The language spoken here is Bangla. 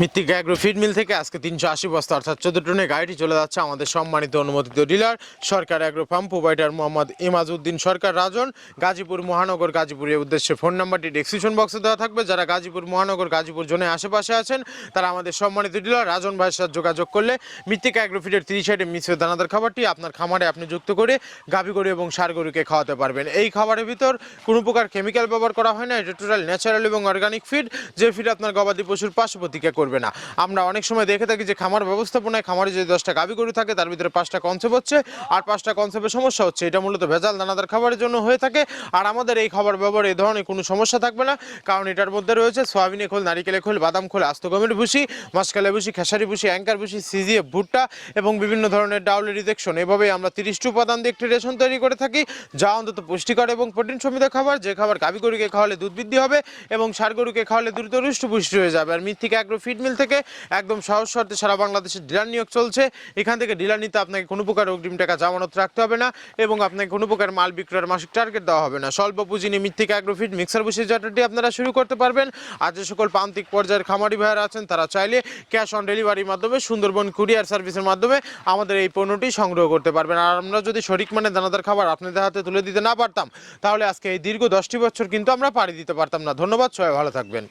মৃত্তিকা অ্যাগ্রো ফিড মিল থেকে আজকে 380 বস্তা অর্থাৎ 14 টনের গাড়িটি চলে যাচ্ছে আমাদের সম্মানিত অনুমোদিত ডিলার সরকার agro farm provider Mohammad Emajuddin সরকার রাজন, গাজীপুর মহানগর। গাজীপুরের উদ্দেশ্যে ফোন নাম্বারটি ডেসক্রিপশন বক্সে দেওয়া থাকবে। যারা গাজীপুর মহানগর গাজীপুর জোনের আশেপাশে আছেন তারা আমাদের সম্মানিত ডিলার রাজন ভাইয়ের সাথে যোগাযোগ করলে মৃত্তিকা অ্যাগ্রো ফিডের 30 আইটেম মিশ্র দানাদার খাবারটি আপনার খামারে আপনি যুক্ত করে গাভী গরু এবং ষাঁড় গরুকে খাওয়াতে পারবেন। এই খাবারের ভিতর কোনো প্রকার কেমিক্যাল ব্যবহার করা হয় না। এটা টোটাল ন্যাচারাল এবং অর্গানিক ফিড, যে ফিড আপনার গবাদি পশুর পার্শ্ব প্রতিক্রিয়া করবে না। আমরা অনেক সময় দেখে থাকি যে খামার ব্যবস্থাপনায় খামারে যদি 10টা গাভী গরু থাকে তার ভিতরে 5টা কনসেপ্ট হচ্ছে আর 5টা কনসেপ্টের সমস্যা হচ্ছে। এটা মূলত ভেজাল দানাদার খাবারের জন্য হয়ে থাকে। আর আমাদের এই খাবার ব্যবহারে এই ধরনের কোনো সমস্যা থাকবে না, কারণ এটার মধ্যে রয়েছে সয়াবিনের খোল, নারিকেলের খোল, বাদাম খোল, আস্ত গমের ভুসি, মাসকালের ভুসি, খেসারি ভুসি, অ্যাঙ্কার ভুসি, সিজিএফ ভুট্টা এবং বিভিন্ন ধরনের ডাউলের রিজেকশন। এভাবেই আমরা 30টি উপাদান দিয়ে একটি রেশন তৈরি করে থাকি, যা অন্তত পুষ্টিকর এবং প্রোটিন সমৃদ্ধ খাবার, যে খাবার গাভী গরুকে খাওয়ালে দুধ বৃদ্ধি হবে এবং ষাঁড় গরুকে খাওয়ালে দ্রুত হৃষ্টপুষ্ট হয়ে যাবে। আর মৃত্তিকা অ্যাগ্রো ফিড মিল থেকে একদম সহজ শর্তে সারা বাংলাদেশের ডিলার নিয়োগ চলছে। এখান থেকে ডিলার নিতে আপনাকে কোনো প্রকার অগ্রিম টাকা জামানত রাখতে হবে না এবং আপনাকে কোনো প্রকার মাল বিক্রয়ের মাসিক টার্গেট দেওয়া হবে না। স্বল্প পুঁজি নিয়ে মৃত্তিকা অ্যাগ্রো ফিড মিক্সার ভুসির যাত্রাটি আপনারা শুরু করতে পারবেন। আর যে সকল প্রান্তিক পর্যায়ের খামারি ভাইয়েরা আছেন তারা চাইলে ক্যাশ অন ডেলিভারির মাধ্যমে সুন্দরবন কুরিয়ার সার্ভিসের মাধ্যমে আমাদের এই পণ্যটি সংগ্রহ করতে পারবেন। আর আমরা যদি সঠিক মানের দানাদার খাবার আপনাদের হাতে তুলে দিতে না পারতাম তাহলে আজকে এই দীর্ঘ 10টি বছর কিন্তু আমরা পাড়ি দিতে পারতাম না। ধন্যবাদ, সবাই ভালো থাকবেন।